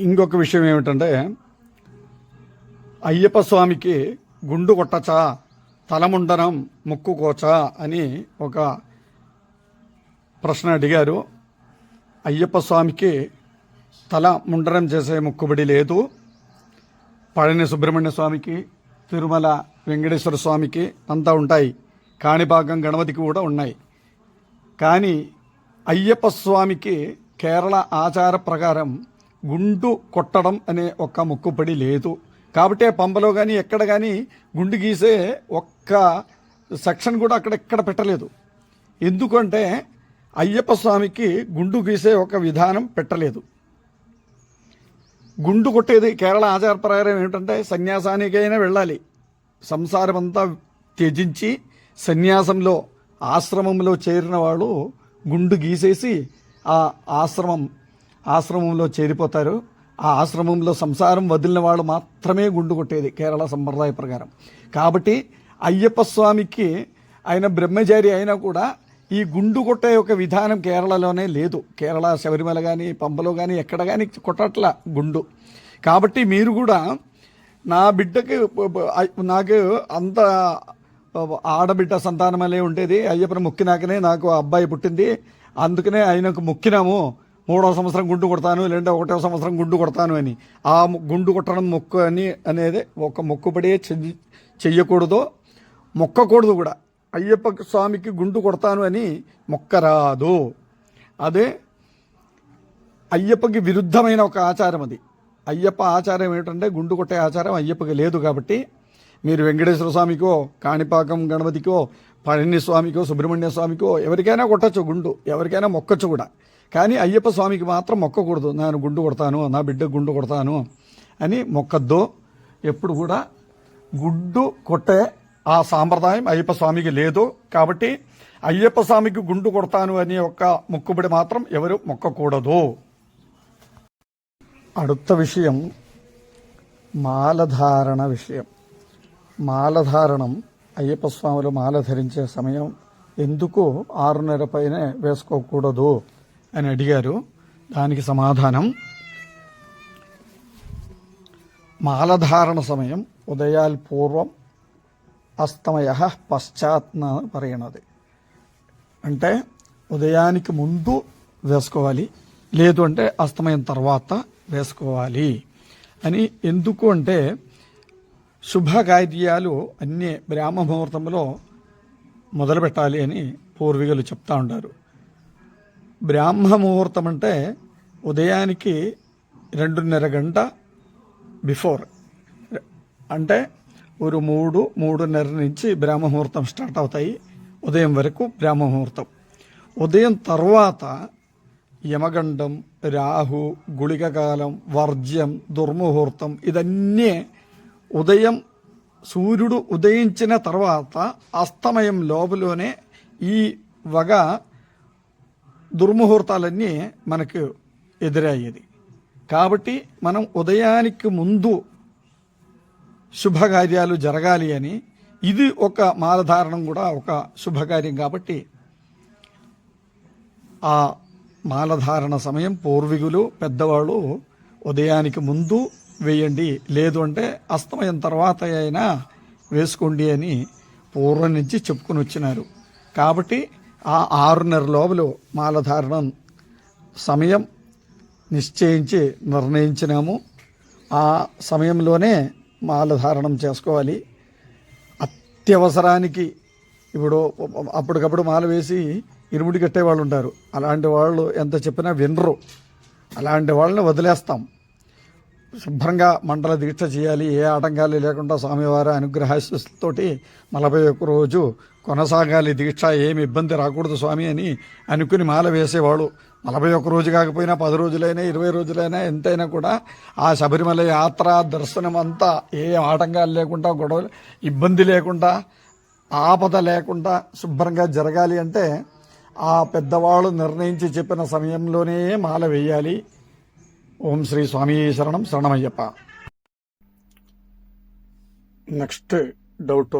ఇంకొక విషయం ఏమిటంటే, అయ్యప్ప స్వామికి గుండు కొట్టచా, తలముండనం ముక్కుకోచా అని ఒక ప్రశ్న అడిగారు. అయ్యప్ప స్వామికి తల ముండనం చేసే మొక్కుబడి లేదు. పళని సుబ్రహ్మణ్య స్వామికి, తిరుమల వెంకటేశ్వర స్వామికి అంతా ఉంటాయి. కాణిపాకం గణపతికి కూడా ఉన్నాయి. కానీ అయ్యప్ప స్వామికి కేరళ ఆచార ప్రకారం గుండు కొట్టడం అనే ఒక మొక్కుబడి లేదు. కాబట్టి పంబలో కానీ ఎక్కడ కానీ గుండు గీసే ఒక్క సెక్షన్ కూడా అక్కడెక్కడ పెట్టలేదు. ఎందుకంటే అయ్యప్ప స్వామికి గుండు గీసే ఒక విధానం పెట్టలేదు. గుండు కొట్టేది కేరళ ఆచార ప్రకారం ఏమిటంటే, సన్యాసానికైనా వెళ్ళాలి, సంసారం అంతా త్యజించి సన్యాసంలో ఆశ్రమంలో చేరిన వాళ్ళు గుండు గీసేసి ఆ ఆశ్రమంలో చేరిపోతారు. ఆ ఆశ్రమంలో సంసారం వదిలిన వాళ్ళు మాత్రమే గుండు కొట్టేది కేరళ సంప్రదాయ ప్రకారం. కాబట్టి అయ్యప్ప స్వామికి ఆయన బ్రహ్మచారి అయినా కూడా ఈ గుండు కొట్టే ఒక విధానం కేరళలోనే లేదు. కేరళ శబరిమల కానీ పంపలో కానీ ఎక్కడ కానీ కొట్టట్ల గుండు. కాబట్టి మీరు కూడా నా బిడ్డకి, నాకు అంత ఆడబిడ్డ సంతానమలే ఉండేది, అయ్యప్పని మొక్కినాకనే నాకు అబ్బాయి పుట్టింది, అందుకనే ఆయనకు మొక్కినాము, 3వ సంవత్సరం గుండు కొడతాను, లేదంటే 1వ సంవత్సరం గుండు కొడతాను అని. ఆ గుండు కొట్టడం మొక్కు అనేది ఒక మొక్కుబడే చెయ్యకూడదు, మొక్కకూడదు కూడా. అయ్యప్ప స్వామికి గుండు కొడతాను అని మొక్కరాదు. అదే అయ్యప్పకి విరుద్ధమైన ఒక ఆచారం అది. అయ్యప్ప ఆచారం ఏమిటంటే, గుండు కొట్టే ఆచారం అయ్యప్పకి లేదు. కాబట్టి మీరు వెంకటేశ్వర స్వామికో, కాణిపాకం గణపతికో, పళని స్వామికో, సుబ్రహ్మణ్య స్వామికో ఎవరికైనా కొట్టచ్చు గుండు, ఎవరికైనా మొక్కచ్చు కూడా. కానీ అయ్యప్ప స్వామికి మాత్రం మొక్కకూడదు. నేను గుండు కొడతాను, నా బిడ్డకు గుండు కొడతాను అని మొక్కద్దు. ఎప్పుడు కూడా గుండు కొట్టే ఆ సాంప్రదాయం అయ్యప్ప స్వామికి లేదు. కాబట్టి అయ్యప్ప స్వామికి గుండు కొడతాను అనే ఒక మొక్కుబడి మాత్రం ఎవరు మొక్కకూడదు. അടുത്ത విషయం మాలధారణ విషయం. మాలధారణం, అయ్యప్ప స్వాములు మాల ధరించే సమయం ఎందుకు 6:30 పైనే వేసుకోకూడదు అని అడిగారు. దానికి సమాధానం, మాలధారణ సమయం ఉదయాల్ పూర్వం అస్తమయ పశ్చాత్న పరిగణది. అంటే ఉదయానికి ముందు వేసుకోవాలి, లేదు అంటే అస్తమయం తర్వాత వేసుకోవాలి అని. ఎందుకు అంటే, శుభకార్యాలు అన్నీ బ్రాహ్మ ముహూర్తంలో మొదలు పెట్టాలి అని పూర్వీకులు చెప్తా ఉంటారు. బ్రాహ్మ ముహూర్తం అంటే ఉదయానికి 2:30 గంట బిఫోర్, అంటే ఒక 3:30 నుంచి బ్రాహ్మ ముహూర్తం స్టార్ట్ అవుతాయి. ఉదయం వరకు బ్రాహ్మ ముహూర్తం. ఉదయం తర్వాత యమగండం, రాహు, గుళిక కాలం, వర్జ్యం, దుర్ముహూర్తం, ఇదన్నీ ఉదయం సూర్యుడు ఉదయించిన తర్వాత అస్తమయం లోపలనే ఈ వగ దుర్ముహూర్తాలన్నీ మనకు ఎదురయ్యేది. కాబట్టి మనం ఉదయానికి ముందు శుభకార్యాలు జరగాలి అని, ఇది ఒక మాలధారణం కూడా ఒక శుభకార్యం. కాబట్టి ఆ మాలధారణ సమయం పూర్వీకులు పెద్దవాళ్ళు ఉదయానికి ముందు వేయండి, లేదు అంటే అస్తమయం తర్వాత అయినా వేసుకోండి అని పూర్వం నుంచి చెప్పుకొని వచ్చినారు. కాబట్టి ఆ 6:30 లోపల మాలధారణం సమయం నిశ్చయించి నిర్ణయించినాము. ఆ సమయంలోనే మాలధారణం చేసుకోవాలి. అత్యవసరానికి ఇప్పుడు అప్పటికప్పుడు మాల వేసి ఇరుముడి కట్టే వాళ్ళు ఉంటారు. అలాంటి వాళ్ళు ఎంత చెప్పినా వినరు. అలాంటి వాళ్ళని వదిలేస్తాం. శుభ్రంగా మండల దీక్ష చేయాలి, ఏ ఆటంకాలు లేకుండా స్వామివారి అనుగ్రహాశీస్సులతోటి 41 రోజు కొనసాగాలి దీక్ష, ఏమి ఇబ్బంది రాకూడదు స్వామి అని అనుకుని మాల వేసేవాడు 41 రోజు కాకపోయినా 10 రోజులైనా 20 రోజులైనా ఎంతైనా కూడా ఆ శబరిమల యాత్ర దర్శనం అంతా ఏ ఆటంకాలు లేకుండా, గొడవలు ఇబ్బంది లేకుండా, ఆపద లేకుండా శుభ్రంగా జరగాలి అంటే ఆ పెద్దవాళ్ళు నిర్ణయించి చెప్పిన సమయంలోనే మాల వేయాలి. ఓం శ్రీ స్వామి శరణం, శరణమయ్యప్ప. నెక్స్ట్ డౌట్,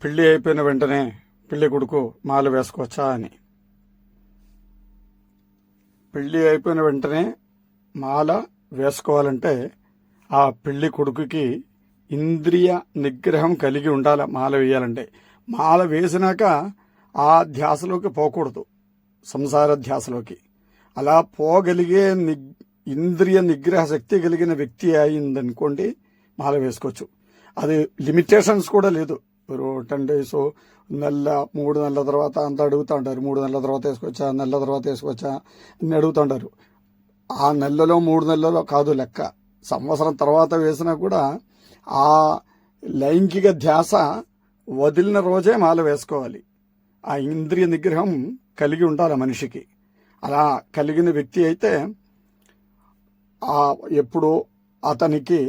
పెళ్లి అయిపోయిన వెంటనే పెళ్లి కొడుకు మాల వేసుకోవచ్చా అని. పెళ్లి అయిపోయిన వెంటనే మాల వేసుకోవాలంటే ఆ పెళ్లి కొడుకుకి ఇంద్రియ నిగ్రహం కలిగి ఉండాలి. మాల వేయాలంటే మాల వేసినాక ఆ ధ్యాసలోకి పోకూడదు, సంసార ధ్యాసలోకి. అలా పోగలిగే ఇంద్రియ నిగ్రహ శక్తి కలిగిన వ్యక్తి అయిందనుకోండి, మాల వేసుకోవచ్చు. అది లిమిటేషన్స్ కూడా లేదు. 10 days, నెల, 3 నెలల తర్వాత అంతా అడుగుతూ ఉంటారు. 3 నెలల తర్వాత వేసుకోవచ్చా, నెలల తర్వాత వేసుకోవచ్చా అని అడుగుతూ ఉంటారు. ఆ నెలలో 3 నెలలలో కాదు లెక్క, సంవత్సరం తర్వాత వేసినా కూడా ఆ లైంగిక ధ్యాస వదిలిన రోజే మాల వేసుకోవాలి. ఆ ఇంద్రియ నిగ్రహం కలిగి ఉండాలి మనిషికి. అలా కలిగిన వ్యక్తి అయితే ఎప్పుడు అతనికి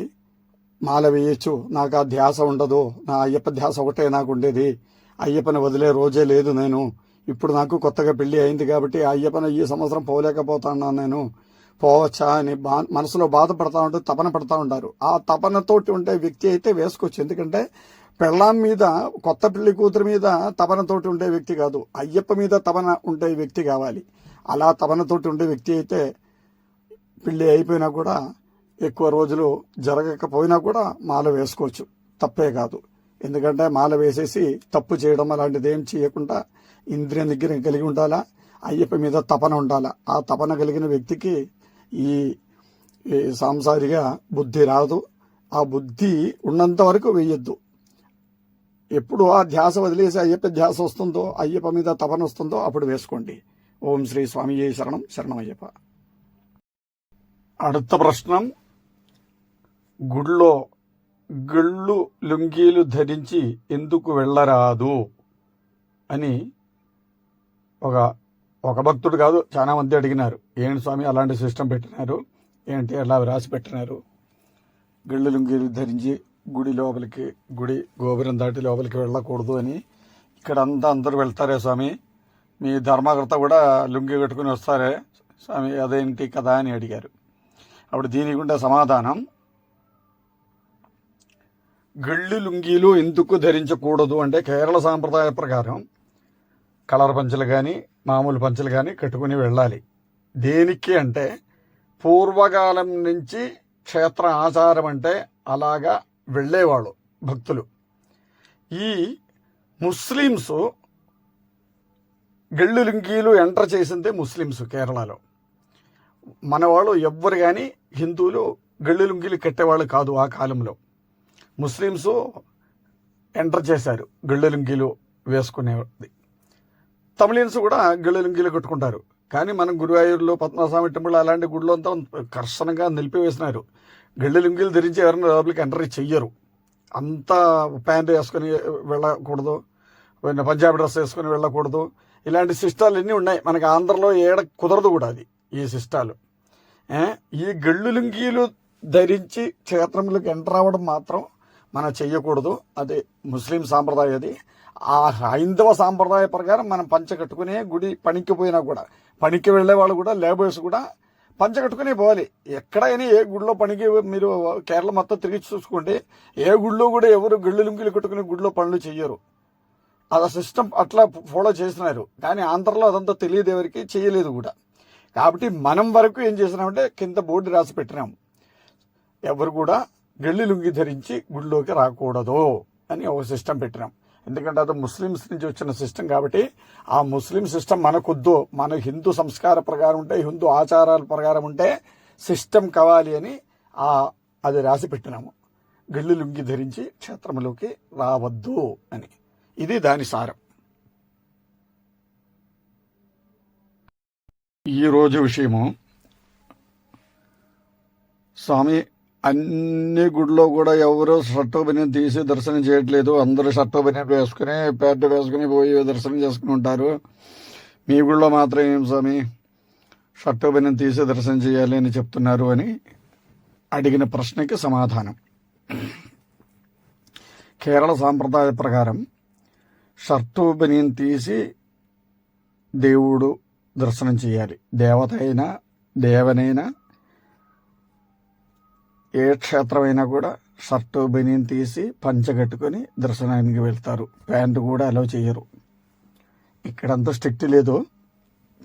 మాల వేయచ్చు. నాకు ఆ ధ్యాస ఉండదు, నా అయ్యప్ప ధ్యాస ఒకటే నాకు ఉండేది, అయ్యప్పని వదిలే రోజే లేదు నేను, ఇప్పుడు నాకు కొత్తగా పెళ్లి అయింది కాబట్టి అయ్యప్పని ఈ సంవత్సరం పోలేకపోతున్నాను, నేను పోవచ్చా అని మనసులో బాధపడతా ఉంటారు, తపన పడతా ఉంటారు. ఆ తపనతోటి ఉండే వ్యక్తి అయితే వేసుకోవచ్చు. ఎందుకంటే పెళ్ళాం మీద, కొత్త పెళ్లి కూతురు మీద తపనతోటి ఉండే వ్యక్తి కాదు, అయ్యప్ప మీద తపన ఉండే వ్యక్తి కావాలి. అలా తపనతోటి ఉండే వ్యక్తి అయితే పెళ్లి అయిపోయినా కూడా, ఎక్కువ రోజులు జరగకపోయినా కూడా మాల వేసుకోవచ్చు, తప్పే కాదు. ఎందుకంటే మాల వేసేసి తప్పు చేయడం అలాంటిది ఏం చేయకుండా ఇంద్రియ నిగ్రహం కలిగి ఉండాలా, అయ్యప్ప మీద తపన ఉండాలా. ఆ తపన కలిగిన వ్యక్తికి ఈ సాంసారిక బుద్ధి రాదు. ఆ బుద్ధి ఉన్నంత వరకు వేయొద్దు. ఎప్పుడు ఆ ధ్యాస వదిలేసి అయ్యప్ప ధ్యాస వస్తుందో, అయ్యప్ప మీద తపన వస్తుందో అప్పుడు వేసుకోండి. ఓం శ్రీ స్వామియే శరణం, శరణమయ్యప్ప. അടുത്ത പ്രശ്നം, గుళ్ళో గళ్ళు లుంగీలు ధరించి ఎందుకు వెళ్ళరాదు అని ఒక భక్తుడు కాదు, చాలా మంది అడిగినారు. ఏంటి స్వామి అలాంటి సిస్టమ్ పెట్టినారు, ఏంటి అలా రాసి పెట్టినారు, గళ్ళు లుంగీలు ధరించి గుడి లోపలికి, గుడి గోపురం దాటి లోపలికి వెళ్ళకూడదు అని. ఇక్కడ అందరూ వెళ్తారే స్వామి, మీ ధర్మకర్త కూడా లుంగి కట్టుకుని వస్తారే స్వామి, అదేంటి కదా అని అడిగారు. అప్పుడు దీనికి ఉండే సమాధానం, గళ్ళు లుంగీలు ఎందుకు ధరించకూడదు అంటే, కేరళ సాంప్రదాయ ప్రకారం కలర్ పంచలు కానీ మామూలు పంచలు కానీ కట్టుకుని వెళ్ళాలి. దేనికి అంటే, పూర్వకాలం నుంచి క్షేత్ర ఆచారం అంటే అలాగా వెళ్ళేవాళ్ళు భక్తులు. ఈ ముస్లిమ్స్ గళ్ళు లుంగీలు ఎంటర్ చేసిందే ముస్లిమ్స్ కేరళలో. మన వాళ్ళు ఎవ్వరు కానీ హిందువులు గళ్ళు లుంగీలు కట్టేవాళ్ళు కాదు. ఆ కాలంలో ముస్లిమ్స్ ఎంటర్ చేశారు గళ్ళు లుంగీలు వేసుకునేది. తమిళన్స్ కూడా గళ్ళు లుంగీలు కట్టుకుంటారు. కానీ మనం గురువాయూరులో పద్మనాభస్వామి టెంపుల్ అలాంటి గుడిలో అంతా కర్శనంగా నిలిపివేసినారు. గళ్ళు లుంగీలు ధరించి ఎవరైనా లోపలికి ఎంటర్ చెయ్యరు. అంతా ప్యాంటు వేసుకొని వెళ్ళకూడదు, పంజాబీ డ్రెస్ వేసుకొని వెళ్ళకూడదు. ఇలాంటి శిష్టాలు ఎన్ని ఉన్నాయి మనకి. ఆంధ్రలో ఏడ కుదరదు కూడా అది, ఈ శిష్టాలు. ఈ గళ్ళు లుంగీలు ధరించి క్షేత్రంలోకి ఎంటర్ అవ్వడం మాత్రం మనం చెయ్యకూడదు. అది ముస్లిం సాంప్రదాయం. అది ఆ హైందవ సాంప్రదాయ ప్రకారం మనం పంచ కట్టుకునే గుడి పనికి పోయినా కూడా, పనికి వెళ్లే వాళ్ళు కూడా, లేబర్స్ కూడా పంచ కట్టుకునే పోవాలి. ఎక్కడైనా ఏ గుడిలో పనికి మీరు కేరళ మొత్తం తిరిగి చూసుకోండి, ఏ గుడిలో కూడా ఎవరు గళ్ళు లుంగీలు కట్టుకుని గుడిలో పనులు చెయ్యరు. అది సిస్టమ్ అట్లా ఫాలో చేస్తున్నారు. కానీ ఆంధ్రలో అదంతా తెలియదు, ఎవరికి చేయలేదు కూడా. కాబట్టి మనం వరకు ఏం చేసినామంటే కింద బోర్డు రాసి పెట్టినాము, ఎవరు కూడా గళ్ళు లుంగి ధరించి గుడిలోకి రాకూడదు అని ఒక సిస్టమ్ పెట్టినాం. ఎందుకంటే అది ముస్లిమ్స్ నుంచి వచ్చిన సిస్టమ్ కాబట్టి ఆ ముస్లిం సిస్టమ్ మనకొద్దు. మన హిందూ సంస్కార ప్రకారం ఉంటే, హిందూ ఆచారాల ప్రకారం ఉంటే సిస్టమ్ కావాలి అని అది రాసి పెట్టినాము. గళ్ళు లుంగి ధరించి క్షేత్రంలోకి రావద్దు అని. ఇది దాని సారం. ఈరోజు విషయము, స్వామి అన్ని గుడిలో కూడా ఎవరు షర్టు బనియన్ తీసి దర్శనం చేయట్లేదు. అందరూ షర్టు బనియన్ వేసుకుని, ప్యాంటు వేసుకుని పోయి దర్శనం చేసుకుని ఉంటారు. మీ గుడిలో మాత్రం ఏం స్వామి షర్టు బనియన్ తీసి దర్శనం చేయాలి అని చెప్తున్నారు అని అడిగిన ప్రశ్నకి సమాధానం, కేరళ సాంప్రదాయ ప్రకారం షర్టు బనియన్ తీసి దేవుడు దర్శనం చేయాలి. దేవత అయినా దేవనైనా ఏ క్షేత్రమైనా కూడా షర్టు బనియన్ తీసి పంచ కట్టుకొని దర్శనానికి వెళ్తారు. ప్యాంటు కూడా అలౌ చేయరు. ఇక్కడంతా స్ట్రిక్ట్ లేదు,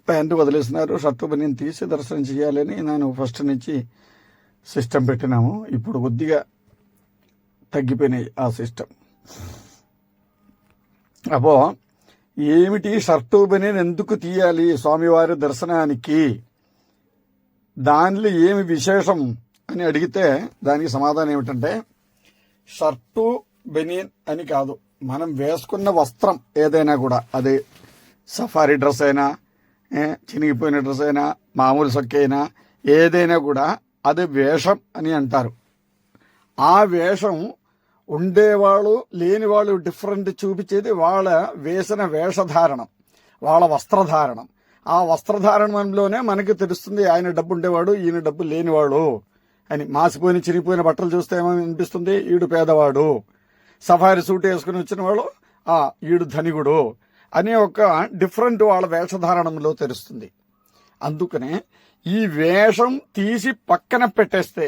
ప్యాంటు వదిలేసినారు. షర్టు బనియన్ తీసి దర్శనం చేయాలని నేను ఫస్ట్ నుంచి సిస్టమ్ పెట్టినాము. ఇప్పుడు కొద్దిగా తగ్గిపోయినాయి ఆ సిస్టమ్. అబ్బో ఏమిటి షర్టు బనీన్ ఎందుకు తీయాలి స్వామివారి దర్శనానికి, దానిలో ఏమి విశేషం అని అడిగితే దానికి సమాధానం ఏమిటంటే, షర్టు బనీన్ అని కాదు, మనం వేసుకున్న వస్త్రం ఏదైనా కూడా, అది సఫారీ డ్రెస్ అయినా, చినిగిపోయిన డ్రెస్ అయినా, మామూలు సొక్క అయినా, ఏదైనా కూడా అది వేషం అని అంటారు. ఆ వేషం ఉండేవాళ్ళు లేనివాళ్ళు డిఫరెంట్ చూపించేది వాళ్ళ వేసిన వేషధారణం, వాళ్ళ వస్త్రధారణం. ఆ వస్త్రధారణంలోనే మనకి తెలుస్తుంది ఆయన డబ్బు ఉండేవాడు, ఈయన డబ్బు లేనివాడు అని. మాసిపోయిన చిరిగిపోయిన బట్టలు చూస్తే ఏమనిపిస్తుంది, ఈడు పేదవాడు. సఫారీ సూట్ వేసుకుని వచ్చిన వాళ్ళు ఈడు ధనికుడు అనే ఒక డిఫరెంట్ వాళ్ళ వేషధారణంలో తెలుస్తుంది. అందుకనే ఈ వేషం తీసి పక్కన పెట్టేస్తే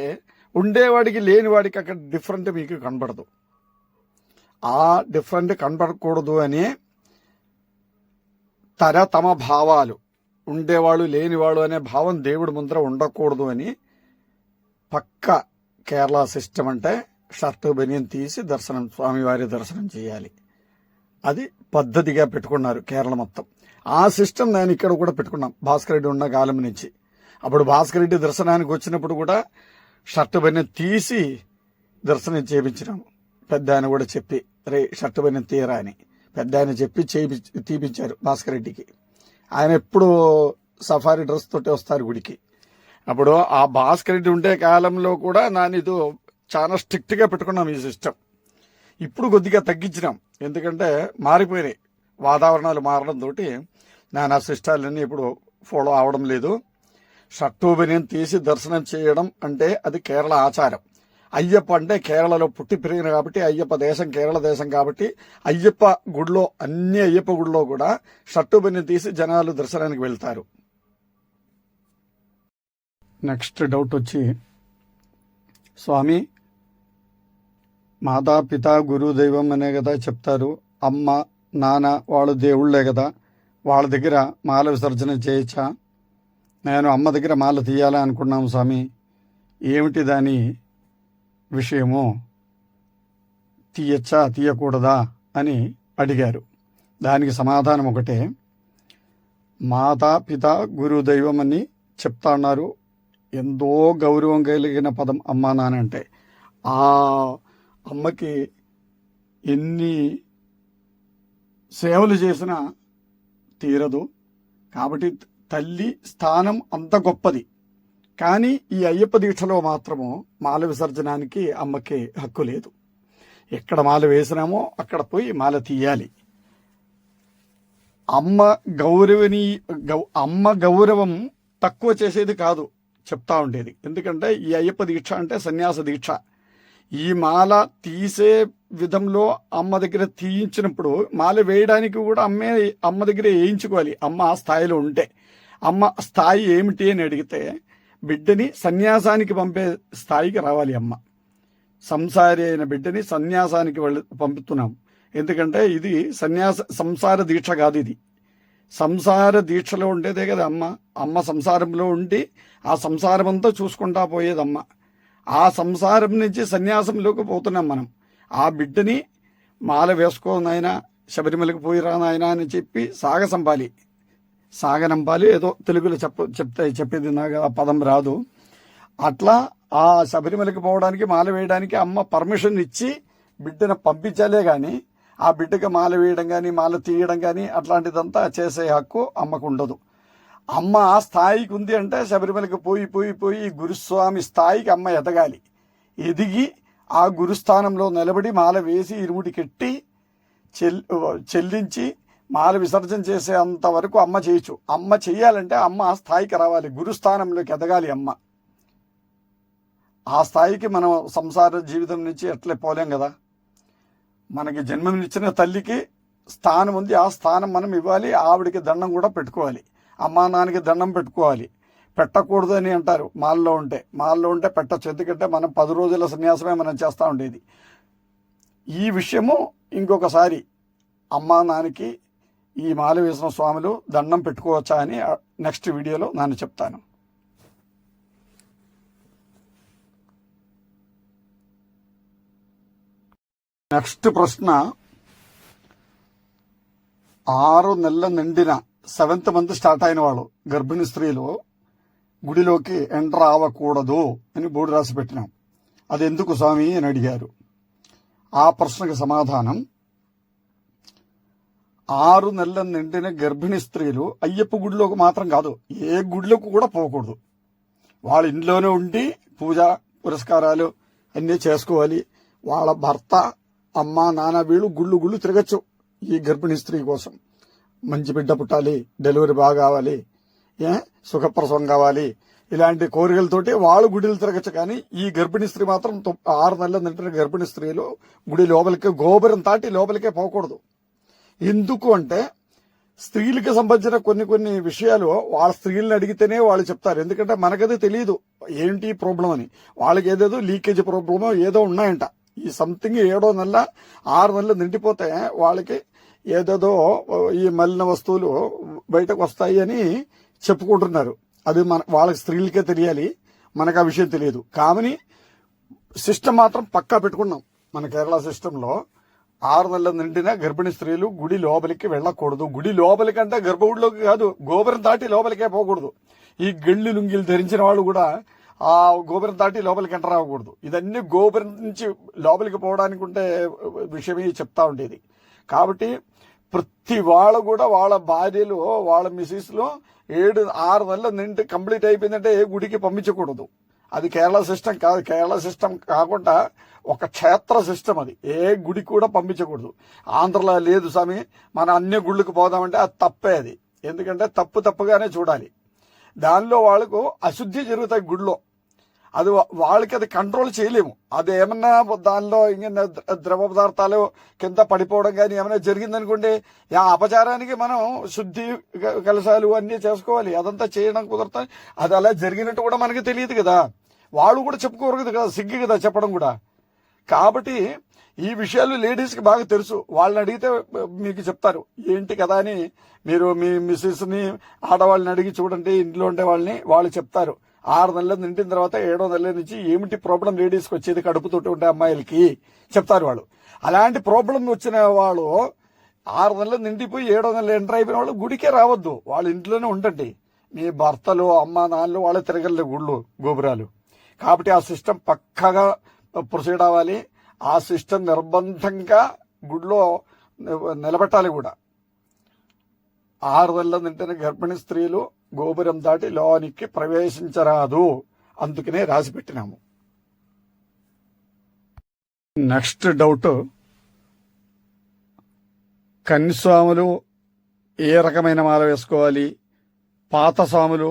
ఉండేవాడికి లేనివాడికి అక్కడ డిఫరెంట్ మీకు కనబడదు. ఆ డిఫరెంట్ కనబడకూడదు అని తమ భావాలు, ఉండేవాళ్ళు లేనివాళ్ళు అనే భావం దేవుడి ముందర ఉండకూడదు అని పక్క కేరళ సిస్టమ్ అంటే షర్టు బనియన్ తీసి దర్శనం, స్వామివారి దర్శనం చేయాలి. అది పద్ధతిగా పెట్టుకున్నారు కేరళ మొత్తం. ఆ సిస్టమ్ నేను ఇక్కడ కూడా పెట్టుకున్నాం భాస్కర్ రెడ్డి ఉన్న కాలం నుంచి. అప్పుడు భాస్కర్ రెడ్డి దర్శనానికి వచ్చినప్పుడు కూడా షర్టు బనియన్ తీసి దర్శనం చేయించినాము. పెద్ద ఆయన కూడా చెప్పి, రే షర్టు బనియన్ తీయరా అని పెద్ద ఆయన చెప్పి తీపించారు భాస్కర్ రెడ్డికి. ఆయన ఎప్పుడు సఫారీ డ్రెస్ తోటి వస్తారు గుడికి. అప్పుడు ఆ భాస్కర్ రెడ్డి ఉండే కాలంలో కూడా ఇది చాలా స్ట్రిక్ట్ గా పెట్టుకున్నాం ఈ సిస్టమ్. ఇప్పుడు కొద్దిగా తగ్గించినాం, ఎందుకంటే మారిపోయినాయి, వాతావరణాలు మారడంతో నేను ఆ సిస్టాలన్నీ ఇప్పుడు ఫాలో అవడం లేదు. షర్టు బనియన్ తీసి దర్శనం చేయడం అంటే అది కేరళ ఆచారం. అయ్యప్ప అంటే కేరళలో పుట్టి పెరిగిన కాబట్టి, అయ్యప్ప దేశం కేరళ దేశం కాబట్టి, అయ్యప్ప గుడిలో అన్ని అయ్యప్ప గుడిలో కూడా షర్టు బనియన్ తీసి జనాలు దర్శనానికి వెళ్తారు. నెక్స్ట్ డౌట్ వచ్చి, స్వామి మాతాపిత గురు దైవం అనే కదా చెప్తారు, అమ్మ నాన్న వాళ్ళు దేవుళ్లే కదా, వాళ్ళ దగ్గర మాల విసర్జన చేయొచ్చా? నేను అమ్మ దగ్గర మాల తీయాలా అనుకున్నాము స్వామి, ఏమిటి దాని విషయము, తీయచ్చా తీయకూడదా అని అడిగారు. దానికి సమాధానం ఒకటే, మాతా పిత గురు దైవం అని చెప్తా ఉన్నారు. ఎంతో గౌరవం కలిగిన పదం అమ్మా నాన్న అంటే. ఆ అమ్మకి ఎన్ని సేవలు చేసినా తీరదు. కాబట్టి తల్లి స్థానం అంత గొప్పది. కానీ ఈ అయ్యప్ప దీక్షలో మాత్రము మాల విసర్జనానికి అమ్మకి హక్కు లేదు. ఎక్కడ మాల వేసినామో అక్కడ పోయి మాల తీయాలి. అమ్మ గౌరవం తక్కువ చేసేది కాదు చెప్తా ఉండేది. ఎందుకంటే ఈ అయ్యప్ప దీక్ష అంటే సన్యాస దీక్ష. ఈ మాల తీసే విధంలో అమ్మ దగ్గర తీయించినప్పుడు మాల వేయడానికి కూడా అమ్మ దగ్గర వేయించుకోవాలి. అమ్మ ఆ స్థాయిలో ఉంటే. అమ్మ స్థాయి ఏమిటి అని అడిగితే బిడ్డని సన్యాసానికి పంపే స్థాయికి రావాలి అమ్మ. సంసారి అయిన బిడ్డని సన్యాసానికి పంపుతున్నాం. ఎందుకంటే ఇది సంసార దీక్ష కాదు, ఇది సంసార దీక్షలో ఉండేదే కదా అమ్మ. అమ్మ సంసారంలో ఉండి ఆ సంసారం అంతా చూసుకుంటా పోయేదమ్మ. ఆ సంసారం నుంచి సన్యాసంలోకి పోతున్నాం మనం. ఆ బిడ్డని మాల వేసుకో నాయనా, శబరిమలకు పోయిరా నాయనా అని చెప్పి సాగనంపాలి. ఏదో తెలుగులో చెప్పేది నాకు ఆ పదం రాదు. అట్లా ఆ శబరిమలకి పోవడానికి మాల వేయడానికి అమ్మ పర్మిషన్ ఇచ్చి బిడ్డను పంపించాలే గాని ఆ బిడ్డకి మాల వేయడం కానీ మాల తీయడం కానీ అట్లాంటిదంతా చేసే హక్కు అమ్మకు ఉండదు. అమ్మ ఆ స్థాయికి ఉంది అంటే శబరిమలకి పోయి గురుస్వామి స్థాయికి అమ్మ ఎదగాలి. ఎదిగి ఆ గురుస్థానంలో నిలబడి మాల వేసి ఇరుముడికెట్టి చెల్లించి మాల విసర్జన చేసే అంతవరకు అమ్మ చేయొచ్చు. అమ్మ చెయ్యాలంటే అమ్మ ఆ స్థాయికి రావాలి, గురుస్థానంలోకి ఎదగాలి అమ్మ. ఆ స్థాయికి మనం సంసార జీవితం నుంచి ఎట్లే పోలేం కదా. మనకి జన్మనిచ్చిన తల్లికి స్థానం ఉంది, ఆ స్థానం మనం ఇవ్వాలి. ఆవిడికి దండం కూడా పెట్టుకోవాలి, అమ్మా నాన్నకి దండం పెట్టుకోవాలి. పెట్టకూడదు అని అంటారు మాల్లో ఉంటే పెట్టచ్చు. ఎందుకంటే మనం 10 రోజుల సన్యాసమే మనం చేస్తూ ఉండేది. ఈ విషయము ఇంకొకసారి అమ్మా నాన్నకి ఈ మాల వేసిన స్వాములు దండం పెట్టుకోవచ్చా అని నెక్స్ట్ వీడియోలో నేను చెప్తాను. నెక్స్ట్ ప్రశ్న, 6 నెలల నిండిన 7th మంత్ స్టార్ట్ అయిన వాళ్ళు గర్భిణీ స్త్రీలు గుడిలోకి ఎంటర్ అవ్వకూడదు అని బోర్డు రాసి పెట్టినాం. అది ఎందుకు స్వామి అని అడిగారు. ఆ ప్రశ్నకు సమాధానం, 6 నెలల నిండిన గర్భిణీ స్త్రీలు అయ్యప్ప గుడిలోకి మాత్రం కాదు, ఏ గుడిలోకి కూడా పోకూడదు. వాళ్ళ ఇంట్లోనే ఉండి పూజ పురస్కారాలు అన్నీ చేసుకోవాలి. వాళ్ళ భర్త, అమ్మ, నాన్న వీళ్ళు గుళ్ళు తిరగచ్చు. ఈ గర్భిణీ స్త్రీ కోసం మంచి బిడ్డ పుట్టాలి, డెలివరీ బాగా కావాలి, సుఖప్రసవం కావాలి, ఇలాంటి కోరికలతోటి వాళ్ళు గుడిలు తిరగచ్చు. కానీ ఈ గర్భిణీ స్త్రీ మాత్రం 6 నెలల నిండిన గర్భిణీ స్త్రీలు గుడి లోపలికే, గోపురం దాటి లోపలికే పోకూడదు. ఎందుకు అంటే స్త్రీలకు సంబంధించిన కొన్ని విషయాలు వాళ్ళ స్త్రీలను అడిగితేనే వాళ్ళు చెప్తారు. ఎందుకంటే మనకది తెలియదు ఏంటి ప్రాబ్లం అని. వాళ్ళకి ఏదేదో లీకేజ్ ప్రాబ్లమో ఏదో ఉన్నాయంట. ఈ సంథింగ్ 7వ నెల 6 నెలలు నిండిపోతే వాళ్ళకి ఏదేదో ఈ మలిన వస్తువులు బయటకు వస్తాయి అని చెప్పుకుంటున్నారు. అది వాళ్ళకి స్త్రీలకే తెలియాలి, మనకు ఆ విషయం తెలియదు. కానీ సిస్టమ్ మాత్రం పక్కా పెట్టుకున్నాం. మన కేరళ సిస్టంలో 6 నెలల నిండిన గర్భిణీ స్త్రీలు గుడి లోపలికి వెళ్ళకూడదు. గుడి లోపలికంటే గర్భగుడిలోకి కాదు, గోపురం దాటి లోపలికే పోకూడదు. ఈ గెళ్ళు లుంగిలు ధరించిన వాళ్ళు కూడా ఆ గోపురం దాటి లోపలికి ఎంటర్ అవ్వకూడదు. ఇదన్నీ గోపురం నుంచి లోపలికి పోవడానికి ఉండే విషయమే చెప్తా ఉండేది. కాబట్టి ప్రతి వాళ్ళు కూడా వాళ్ళ భార్యలు, వాళ్ళ మిసెస్లో 6 నెలల నిండి కంప్లీట్ అయిపోయిందంటే ఏ గుడికి పంపించకూడదు. అది కేరళ సిస్టమ్ కాదు. కేరళ సిస్టమ్ కాకుండా ఒక క్షేత్ర సిస్టమ్ అది. ఏ గుడి కూడా పంపించకూడదు. ఆంధ్రలో లేదు స్వామి, మన అన్ని గుళ్ళకి పోదామంటే అది తప్పే. అది ఎందుకంటే తప్పుగానే చూడాలి. దానిలో వాళ్ళకు అశుద్ధి జరుగుతాయి గుడిలో. అది వాళ్ళకి అది కంట్రోల్ చేయలేము. అది ఏమన్నా దానిలో ఇంకా ద్రవ పదార్థాలు కింద పడిపోవడం కానీ ఏమైనా జరిగిందనుకోండి, ఆ అపచారానికి మనం శుద్ధి కలశాలు అన్నీ చేసుకోవాలి. అదంతా చేయడం కుదరతాయి. అది అలా జరిగినట్టు కూడా మనకి తెలియదు కదా, వాళ్ళు కూడా చెప్పుకోరు కదా, సిగ్గు కదా చెప్పడం కూడా. కాబట్టి ఈ విషయాలు లేడీస్కి బాగా తెలుసు. వాళ్ళని అడిగితే మీకు చెప్తారు ఏంటి కదా అని. మీరు మీ మిస్సెస్ని, ఆడవాళ్ళని అడిగి చూడండి, ఇంట్లో ఉండే వాళ్ళని, వాళ్ళు చెప్తారు. 6 నెలలు నిండిన తర్వాత 7వ నెల నుంచి ఏమిటి ప్రాబ్లం లేడీస్కి వచ్చేది, కడుపుతోటి ఉండే అమ్మాయిలకి చెప్తారు వాళ్ళు. అలాంటి ప్రాబ్లం వచ్చిన వాళ్ళు 6 నెలలు నిండిపోయి 7వ నెల ఎంటర్ అయిపోయిన వాళ్ళు గుడికే రావద్దు. వాళ్ళ ఇంట్లోనే ఉండండి. మీ భర్తలు, అమ్మ, నాన్నలు వాళ్ళే తిరగలే గుళ్ళు గోపురాలు. కాబట్టి ఆ సిస్టమ్ పక్కగా ప్రొసీడ్ అవ్వాలి. ఆ సిస్టమ్ నిర్బంధంగా గుడిలో నిలబెట్టాలి కూడా. 6 నెలల నిండిన గర్భిణీ స్త్రీలు గోపురం దాటి లోనికి ప్రవేశించరాదు. అందుకనే రాసి పెట్టినాము. నెక్స్ట్ డౌట్, కన్యస్వాములు ఏ రకమైన మాల వేసుకోవాలి, పాత స్వాములు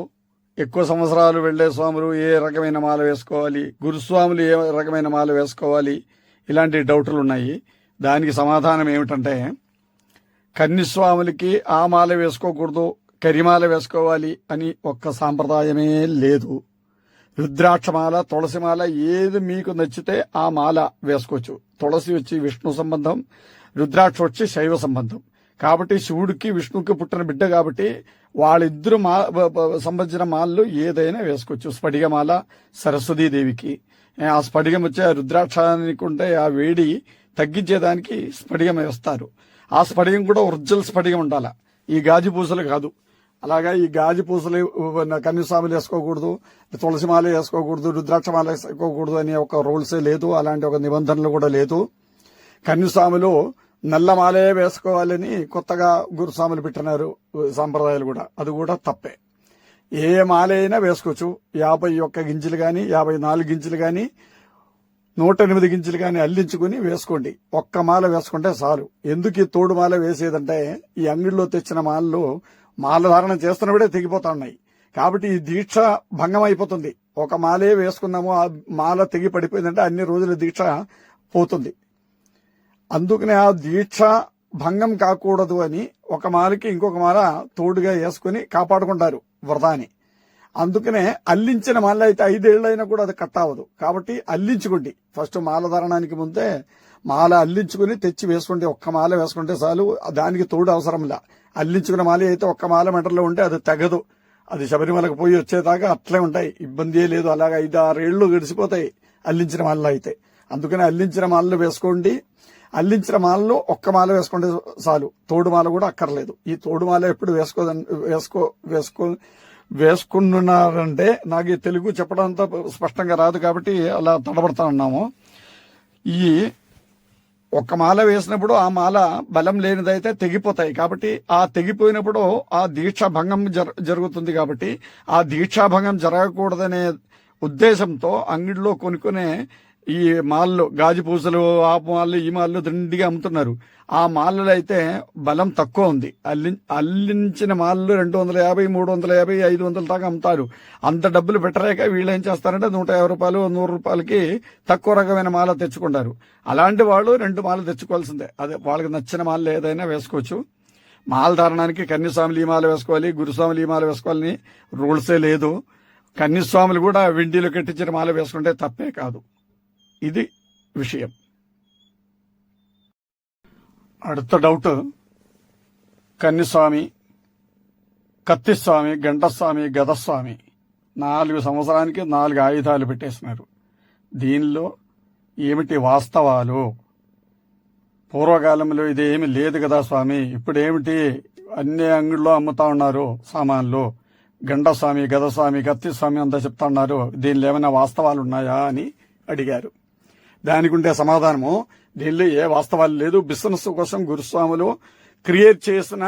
ఎక్కువ సంవత్సరాలు వెళ్లే స్వాములు ఏ రకమైన మాల వేసుకోవాలి, గురుస్వాములు ఏ రకమైన మాల వేసుకోవాలి, ఇలాంటి డౌట్లు ఉన్నాయి. దానికి సమాధానం ఏమిటంటే, కన్యస్వాములకి ఆ మాల వేసుకోకూడదు, కరిమాల వేసుకోవాలి అని ఒక్క సాంప్రదాయమే లేదు. రుద్రాక్షమాల, తులసిమాల ఏది మీకు నచ్చితే ఆ మాల వేసుకోవచ్చు. తులసి వచ్చి విష్ణు సంబంధం, రుద్రాక్ష వచ్చి శైవ సంబంధం. కాబట్టి శివుడికి విష్ణువుకి పుట్టిన బిడ్డ కాబట్టి వాళ్ళిద్దరు సంబంధించిన మాలలు ఏదైనా వేసుకోవచ్చు. స్ఫటికమాల సరస్వతీదేవికి, ఆ స్ఫటికం వచ్చే రుద్రాక్షానికి ఉంటే ఆ వేడి తగ్గించేదానికి స్ఫటికం వేస్తారు. ఆ స్ఫటికం కూడా ఒరిజినల్ స్ఫటికం ఉండాల, ఈ గాజు పూసలు కాదు. అలాగా ఈ గాజు పూసలు కన్యస్వాములు వేసుకోకూడదు, తులసిమాల వేసుకోకూడదు, రుద్రాక్షమాల వేసుకోకూడదు అనే ఒక రూల్సే లేదు, అలాంటి ఒక నిబంధనలు కూడా లేదు. కన్యస్వాములు నల్లమాలే వేసుకోవాలని కొత్తగా గురుస్వాములు పెట్టినారు సాంప్రదాయాలు కూడా, అది కూడా తప్పే. ఏ మాల అయినా వేసుకోవచ్చు. 51 గింజలు కానీ, 54 గింజలు కానీ, 108 గింజలు కానీ అల్లించుకుని వేసుకోండి. ఒక్క మాల వేసుకుంటే చాలు. ఎందుకు ఈ తోడు మాల వేసేదంటే, ఈ అంగిడిలో తెచ్చిన మాలలు మాల ధారణ చేస్తున్నప్పుడే తెగిపోతా ఉన్నాయి. కాబట్టి ఈ దీక్ష భంగం అయిపోతుంది. ఒక మాలే వేసుకున్నాము, ఆ మాల తెగి పడిపోయిందంటే అన్ని రోజుల దీక్ష పోతుంది. అందుకనే ఆ దీక్ష భంగం కాకూడదు అని ఒక మాలకి ఇంకొక మాల తోడుగా వేసుకుని కాపాడుకుంటారు వ్రతాన్ని. అందుకనే అల్లించిన మాల అయితే 5 ఏళ్ళైనా కూడా అది కట్ అవ్వదు. కాబట్టి అల్లించుకోండి. ఫస్ట్ మాల ధారణానికి ముందే మాల అల్లించుకుని తెచ్చి వేసుకుంటే, ఒక్క మాల వేసుకుంటే చాలు, దానికి తోడు అవసరంలా. అల్లించుకున్న మాల అయితే ఒక్క మాల మెటర్లో ఉంటే అది తెగదు. అది శబరిమలకు పోయి వచ్చేదాకా అట్లే ఉంటాయి, ఇబ్బంది లేదు. అలాగా 5-6 ఏళ్ళు గడిచిపోతాయి అల్లించిన మాలలో అయితే. అందుకని అల్లించిన మాలలు వేసుకోండి. అల్లించిన మాలలో ఒక్క మాల వేసుకోండి చాలు, తోడు మాల కూడా అక్కర్లేదు. ఈ తోడు మాల ఎప్పుడు వేసుకున్నారంటే నాకు ఈ తెలుగు చెప్పడం అంతా స్పష్టంగా రాదు కాబట్టి అలా తడబడతా ఉన్నాము. ఈ ఒక్క మాల వేసినప్పుడు ఆ మాల బలం లేనిదైతే తెగిపోతాయి కాబట్టి ఆ తెగిపోయినప్పుడు ఆ దీక్షా భంగం జరుగుతుంది కాబట్టి ఆ దీక్షా భంగం జరగకూడదనే ఉద్దేశంతో అంగిడిలో కొనుక్కునే ఈ మాల్లో గాజు పూసలు, ఆ మాల్లో ఈ మాల్లో దండిగా అమ్ముతున్నారు. ఆ మాల్లో అయితే బలం తక్కువ ఉంది. అల్లించిన మాల్లో 250, 350, 500 దాకా అమ్ముతారు. అంత డబ్బులు పెట్టలేక వీళ్ళు ఏం చేస్తారంటే 150 రూపాయలు, 100 రూపాయలకి తక్కువ రకమైన మాల తెచ్చుకుంటారు. అలాంటి వాళ్ళు 2 మాలలు తెచ్చుకోవాల్సిందే. అదే వాళ్ళకి నచ్చిన మాల ఏదైనా వేసుకోవచ్చు. మాల ధారణానికి కన్యస్వాములు ఈ మాల వేసుకోవాలి, గురుస్వాములు ఈ మాల వేసుకోవాలని రూల్సే లేదు. కన్యస్వాములు కూడా వెండిలో కట్టించిన మాల వేసుకుంటే తప్పే కాదు. ఇది విషయం. அடுத்த డౌట్, కన్యస్వామి, కత్తిస్వామి, గంటస్వామి, గదస్వామి 4 సంవత్సరానికి 4 ఆయుధాలు పెట్టేసినారు. దీనిలో ఏమిటి వాస్తవాలు? పూర్వకాలంలో ఇదేమి లేదు కదా స్వామి, ఇప్పుడేమిటి అన్ని అంగిల్లో అమ్ముతా ఉన్నారు సామాన్లు, గంటస్వామి, గదస్వామి, కత్తిస్వామి అంతా చెప్తా ఉన్నారు, దీనిలో ఏమైనా వాస్తవాలు ఉన్నాయా అని అడిగారు. దానికి ఉండే సమాధానము, దీనిలో ఏ వాస్తవాలు లేదు. బిజినెస్ కోసం గురుస్వాములు క్రియేట్ చేసిన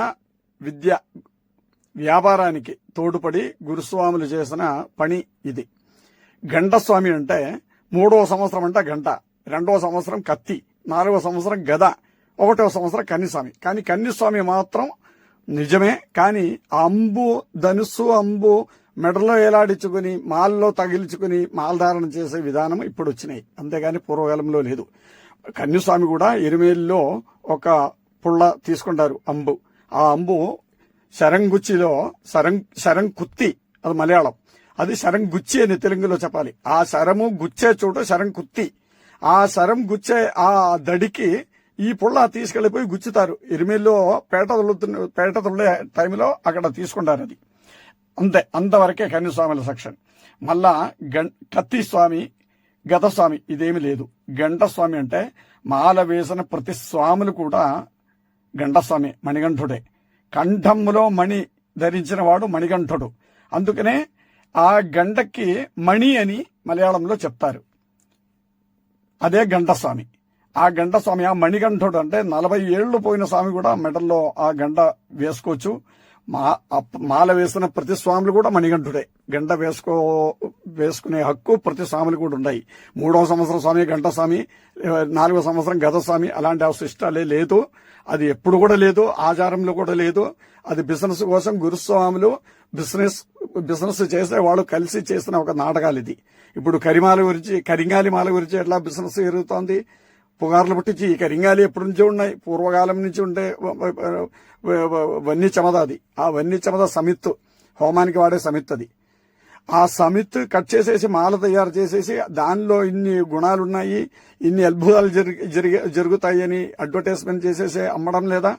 విద్య, వ్యాపారానికి తోడ్పడి గురుస్వాములు చేసిన పని ఇది. గంటస్వామి అంటే 3వ సంవత్సరం అంటే గంట, 2వ సంవత్సరం కత్తి, 4వ సంవత్సరం గద, 1వ సంవత్సరం కన్యస్వామి. కానీ కన్యస్వామి మాత్రం నిజమే, కానీ అంబు, ధనుస్సు అంబు మెడలో ఏలాడించుకుని మాల్లో తగిలించుకుని మాలధారణ చేసే విధానం ఇప్పుడు వచ్చినాయి, అంతేగాని పూర్వకాలంలో లేదు. కన్యస్వామి కూడా ఎరిమేలిలో ఒక పుల్ల తీసుకుంటారు అంబు. ఆ అంబు శరంగుచ్చిలో శరంకుత్తి, అది మలయాళం, అది శరంగుచ్చి అని తెలుగులో చెప్పాలి. ఆ శరము గుచ్చే చోట శరంకుత్తి. ఆ శరం గుచ్చే ఆ దడికి ఈ పుల్ల తీసుకెళ్లిపోయి గుచ్చుతారు. ఎరిమేలిలో పేట తుళ్ళే టైంలో అక్కడ తీసుకుంటారు. అది అంతే, అంతవరకే కన్యస్వాముల సెక్షన్. మళ్ళా కత్తిస్వామి, గతస్వామి ఇదేమి లేదు. గంటస్వామి అంటే మాల వేసిన ప్రతి స్వాములు కూడా గంటస్వామి, మణికంఠుడే. కంఠములో మణి ధరించిన వాడు మణికంఠుడు. అందుకనే ఆ గంటకి మణి అని మలయాళంలో చెప్తారు. అదే గంటస్వామి. ఆ గంటస్వామి, ఆ మణికంఠుడు అంటే 40 ఏళ్లు పోయిన స్వామి కూడా మెడల్లో ఆ గంట వేసుకోవచ్చు. మాల వేసిన ప్రతి స్వాములు కూడా మణికంఠుడే. గంట వేసుకునే హక్కు ప్రతి స్వాములు కూడా ఉన్నాయి. 3వ సంవత్సరం స్వామి గంటస్వామి, 4వ సంవత్సరం గదస్వామి, అలాంటి అవశిష్టాలే లేదు. అది ఎప్పుడు కూడా లేదు, ఆచారంలో కూడా లేదు. అది బిజినెస్ కోసం గురుస్వాములు బిజినెస్ చేసే వాళ్ళు కలిసి చేసిన ఒక నాటకాలు ఇది. ఇప్పుడు కరింగాలి మాల గురించి ఎట్లా బిజినెస్ జరుగుతోంది, పుగార్లు పుట్టించి ఈ కరింగాలి ఎప్పటి నుంచో ఉన్నాయి, పూర్వకాలం నుంచి ఉండే వన్నీ చమద. అది ఆ వన్నీ చమద సమిత్తు, హోమానికి వాడే సమిత్. అది ఆ సమిత్ కట్ చేసేసి మాల తయారు చేసేసి దానిలో ఇన్ని గుణాలున్నాయి, ఇన్ని అద్భుతాలు జరుగుతాయి అని అడ్వర్టైజ్మెంట్ చేసేసి అమ్మడం లేదా?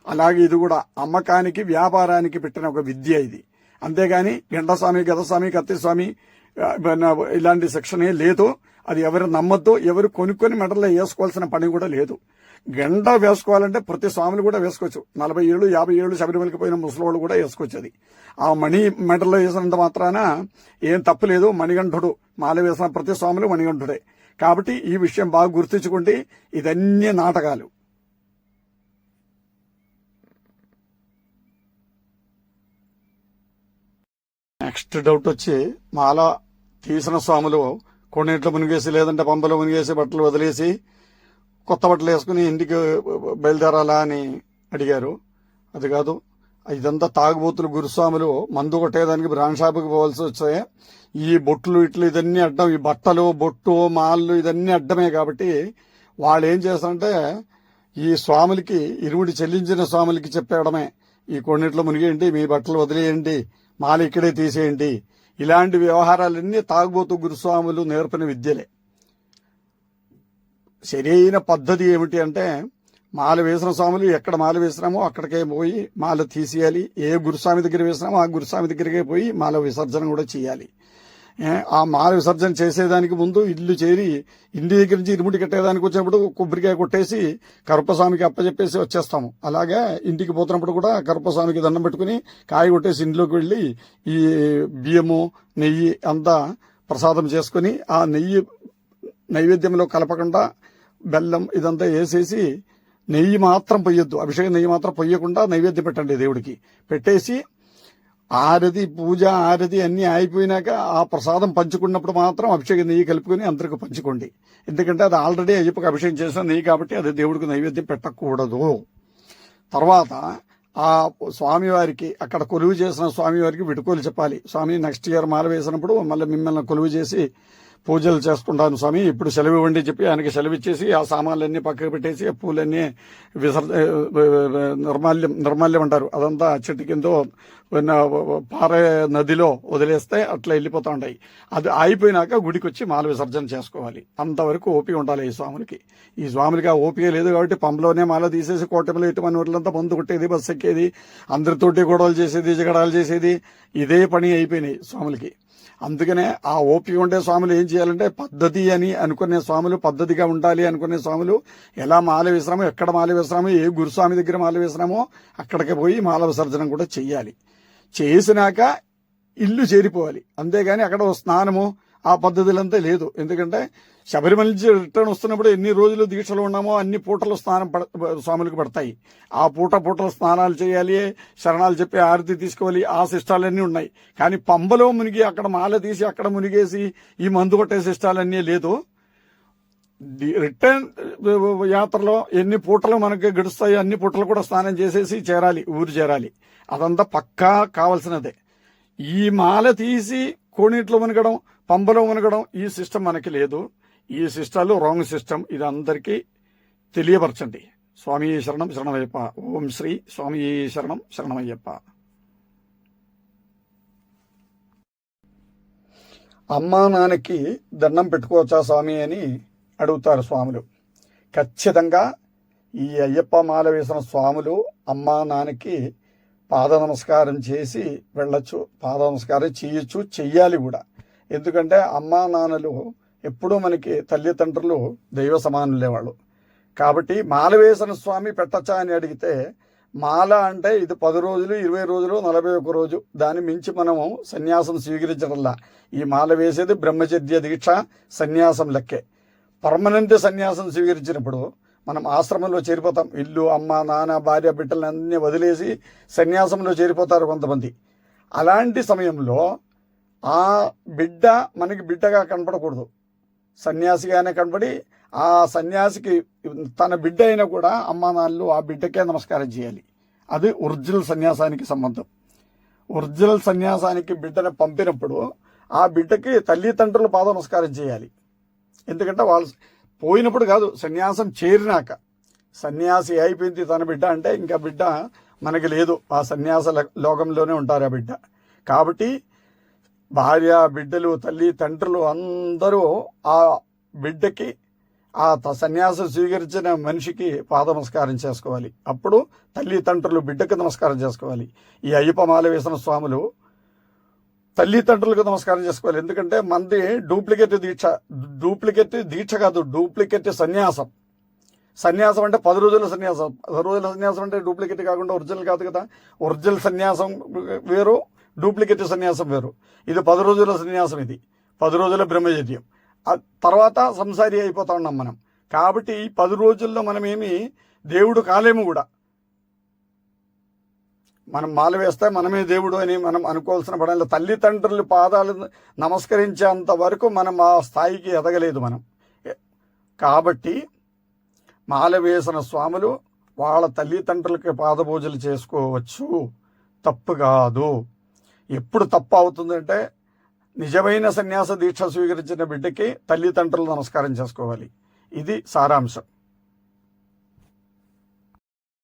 అలాగే ఇది కూడా అమ్మకానికి, వ్యాపారానికి పెట్టిన ఒక విద్య ఇది. అంతేగాని గంటస్వామి, గదస్వామి, కత్తిస్వామి ఇలాంటి సెక్షనే లేదు. అది ఎవరు నమ్మద్దు, ఎవరు కొనుక్కొని మెడల్లో వేసుకోవాల్సిన పని కూడా లేదు. గంట వేసుకోవాలంటే ప్రతి స్వాములు కూడా వేసుకోవచ్చు. 40 ఏళ్ళు 50 ఏళ్ళు శబరిమలకి పోయిన ముసలోళ్ళు కూడా వేసుకోవచ్చు. అది ఆ మణి మెడల్లో వేసినంత మాత్రాన ఏం తప్పులేదు. మణికంఠుడు మాల వేసిన ప్రతి స్వాములు మణికంఠుడే. కాబట్టి ఈ విషయం బాగా గుర్తించుకోండి. ఇదన్నీ నాటకాలు. నెక్స్ట్ డౌట్ వచ్చి, మాల తీసిన స్వాములు కొన్నింట్లో మునిగేసి లేదంటే పంపలో మునిగేసి బట్టలు వదిలేసి కొత్త బట్టలు వేసుకుని ఇంటికి బయలుదేరాలా అని అడిగారు. అది కాదు, ఇదంతా తాగుబోతులు గురుస్వాములు మందు కొట్టేదానికి బ్రాండ్ షాపుకి పోవాల్సి వచ్చాయి. ఈ బొట్లు ఇట్లు ఇదన్నీ అడ్డం, ఈ బట్టలు, బొట్టు, మాళ్ళు ఇదన్నీ అడ్డమే. కాబట్టి వాళ్ళు ఏం చేస్తారంటే ఈ స్వాములకి, ఇరుముడి చెల్లించిన స్వాములకి చెప్పేయడమే, ఈ కొన్నిట్లో మునిగేయండి, మీ బట్టలు వదిలేయండి, మాల ఇక్కడే తీసేయండి. ఇలాంటి వ్యవహారాలన్నీ తాగుబోతు గురుస్వాములు నేర్పిన విద్యలే. సరైన పద్ధతి ఏమిటి అంటే, మాల వేసిన స్వాములు ఎక్కడ మాల వేసినామో అక్కడికే పోయి మాల తీసేయాలి. ఏ గురుస్వామి దగ్గర వేసినామో ఆ గురుస్వామి దగ్గరికే పోయి మాల విసర్జన కూడా చేయాలి. ఆ మాల విసర్జన చేసేదానికి ముందు ఇల్లు చేరి ఇంటి దగ్గర నుంచి ఇరుముడి కట్టేదానికి వచ్చినప్పుడు కొబ్బరికాయ కొట్టేసి కరుపస్వామికి అప్పచెప్పేసి వచ్చేస్తాము. అలాగే ఇంటికి పోతున్నప్పుడు కూడా కరుపస్వామికి దండం పెట్టుకుని కాయ కొట్టేసి ఇంట్లోకి వెళ్ళి ఈ బియ్యము నెయ్యి అంతా ప్రసాదం చేసుకుని ఆ నెయ్యి నైవేద్యంలో కలపకుండా బెల్లం ఇదంతా వేసేసి నెయ్యి మాత్రం పొయ్యొద్దు, అభిషేకం నెయ్యి మాత్రం పొయ్యకుండా నైవేద్యం పెట్టండి దేవుడికి. పెట్టేసి ఆరతి పూజ ఆరతి అన్నీ అయిపోయినాక ఆ ప్రసాదం పంచుకున్నప్పుడు మాత్రం అభిషేకం నెయ్యి కలుపుకొని అందరికి పంచుకోండి. ఎందుకంటే అది ఆల్రెడీ అయ్యప్పకి అభిషేకం చేసిన నెయ్యి కాబట్టి అది దేవుడికి నైవేద్యం పెట్టకూడదు. తర్వాత ఆ స్వామివారికి అక్కడ కొలువు చేసిన స్వామివారికి విడుకోలు చెప్పాలి. స్వామి నెక్స్ట్ ఇయర్ మాల వేసినప్పుడు మళ్ళీ మిమ్మల్ని కొలువు చేసి పూజలు చేసుకుంటాను స్వామి, ఇప్పుడు సెలవు ఇవ్వండి చెప్పి ఆయనకి సెలవు ఇచ్చేసి ఆ సామాన్లన్నీ పక్కకు పెట్టేసి ఆ పూలన్నీ నిర్మాల్యం అంటారు, అదంతా చెట్టు కింద పారే నదిలో వదిలేస్తే అట్లా వెళ్ళిపోతూ ఉంటాయి. అది అయిపోయినాక గుడికి వచ్చి మాల విసర్జన చేసుకోవాలి. అంతవరకు ఓపిక ఉండాలి ఈ స్వాములకి. ఈ స్వాములకి ఆ ఓపిక లేదు కాబట్టి పంపలోనే మాల తీసేసి కోటమిలో ఇటు మన ఊర్లంతా మందు కొట్టేది, బస్సు ఎక్కేది, అందరితోటి గొడవలు చేసేది, జగడాలు చేసేది, ఇదే పని అయిపోయినాయి స్వాములకి. అందుకనే ఆ ఓపిక ఉండే స్వాములు ఏం చేయాలంటే పద్ధతి అని అనుకునే స్వాములు, పద్ధతిగా ఉండాలి అనుకునే స్వాములు ఎలా మాల వేసినామో, ఎక్కడ మాల వేసినామో, ఏ గురుస్వామి దగ్గర మాల వేసినామో అక్కడికి పోయి మాల విసర్జనం కూడా చెయ్యాలి. చేసినాక ఇల్లు చేరిపోవాలి. అంతేగాని అక్కడ స్నానము ఆ పద్ధతులంతా లేదు. ఎందుకంటే శబరిమల నుంచి రిటర్న్ వస్తున్నప్పుడు ఎన్ని రోజులు దీక్షలు ఉన్నామో అన్ని పూటలు స్నానం స్వాములకు పడతాయి. ఆ పూటలు స్నానాలు చేయాలి, శరణాలు చెప్పి ఆరతి తీసుకోవాలి, ఆ శిష్టాలన్నీ ఉన్నాయి. కానీ పంబలో మునిగి అక్కడ మాల తీసి అక్కడ మునిగేసి ఈ మందు కొట్టే శిష్టాలన్నీ లేదు. రిటర్న్ యాత్రలో ఎన్ని పూటలు మనకి గడుస్తాయో అన్ని పూటలు కూడా స్నానం చేసేసి చేరాలి, ఊరు చేరాలి. అదంతా పక్కా కావాల్సినదే. ఈ మాల తీసి కోణీట్లో మునగడం, పంబలో మునగడం ఈ సిస్టమ్ మనకి లేదు. ఈ సిస్టాలు రాంగ్ సిస్టమ్. ఇది అందరికీ తెలియపరచండి. స్వామి శరణం శరణమయ్యప్ప. ఓం శ్రీ స్వామి శరణం శరణమయ్యప్ప. అమ్మా నాన్నకి దండం పెట్టుకోవచ్చా స్వామి అని అడుగుతారు స్వాములు. ఖచ్చితంగా ఈ అయ్యప్ప మాల వేసిన స్వాములు అమ్మా నాన్నకి పాద నమస్కారం చేసి వెళ్ళొచ్చు, పాద నమస్కారం చేయొచ్చు, చెయ్యాలి కూడా. ఎందుకంటే అమ్మా నాన్నలు ఎప్పుడూ మనకి తల్లిదండ్రులు దైవ సమానులే వాళ్ళు. కాబట్టి మాల వేసిన స్వామి పెట్టచ్చా అని అడిగితే మాల అంటే ఇది 10 రోజులు, 20 రోజులు, 41 రోజు, దాని మించి మనము సన్యాసం స్వీకరించడంలా. ఈ మాల వేసేది బ్రహ్మచర్య దీక్ష సన్యాసం లెక్కే. పర్మనెంట్ సన్యాసం స్వీకరించినప్పుడు మనం ఆశ్రమంలో చేరిపోతాం. ఇల్లు, అమ్మ, నాన్న, భార్య, బిడ్డలన్నీ వదిలేసి సన్యాసంలో చేరిపోతారు కొంతమంది. అలాంటి సమయంలో ఆ బిడ్డ మనకి బిడ్డగా కనపడకూడదు, సన్యాసిగానే కనబడి ఆ సన్యాసికి తన బిడ్డ అయినా కూడా అమ్మా నాన్నలు ఆ బిడ్డకే నమస్కారం చేయాలి. అది ఒరిజినల్ సన్యాసానికి సంబంధం. ఒరిజినల్ సన్యాసానికి బిడ్డను పంపినప్పుడు ఆ బిడ్డకి తల్లిదండ్రులు పాద నమస్కారం చేయాలి. ఎందుకంటే వాళ్ళు పోయినప్పుడు కాదు, సన్యాసం చేరినాక. సన్యాసి అయిపోయింది తన బిడ్డ అంటే ఇంకా బిడ్డ మనకి లేదు, ఆ సన్యాస లోకంలోనే ఉంటారు ఆ బిడ్డ. కాబట్టి భార్య, బిడ్డలు, తల్లి, తండ్రులు అందరూ ఆ బిడ్డకి, ఆ సన్యాసం స్వీకరించిన మనిషికి పాద నమస్కారం చేసుకోవాలి. అప్పుడు తల్లి తండ్రులు బిడ్డకి నమస్కారం చేసుకోవాలి. ఈ అయ్యప్ప మాల వేసిన స్వాములు తల్లిదండ్రులకు నమస్కారం చేసుకోవాలి. ఎందుకంటే మనది డూప్లికేట్ దీక్ష కాదు, డూప్లికేట్ సన్యాసం. సన్యాసం అంటే 10 రోజుల సన్యాసం. 10 రోజుల సన్యాసం అంటే డూప్లికేట్ కాకుండా ఒరిజినల్ కాదు కదా. ఒరిజినల్ సన్యాసం వేరు, డూప్లికేట్ సన్యాసం వేరు. ఇది 10 రోజుల సన్యాసం. ఇది 10 రోజుల బ్రహ్మచర్యం. తర్వాత సంసారి అయిపోతా ఉన్నాం మనం. కాబట్టి ఈ 10 రోజుల్లో మనమేమి దేవుడు కాలేము కూడా. మనం మాల వేస్తే మనమే దేవుడు అని మనం అనుకోవాల్సిన పని. తల్లిదండ్రుల పాదాలు నమస్కరించేంత వరకు మనం ఆ స్థాయికి ఎదగలేదు మనం. కాబట్టి మాల వేసిన స్వాములు వాళ్ళ తల్లిదండ్రులకి పాదపూజలు చేసుకోవచ్చు, తప్పు కాదు. ఎప్పుడు తప్పు అవుతుందంటే నిజమైన సన్యాస దీక్ష స్వీకరించిన బిడ్డకి తల్లిదండ్రులు నమస్కారం చేసుకోవాలి. ఇది సారాంశం.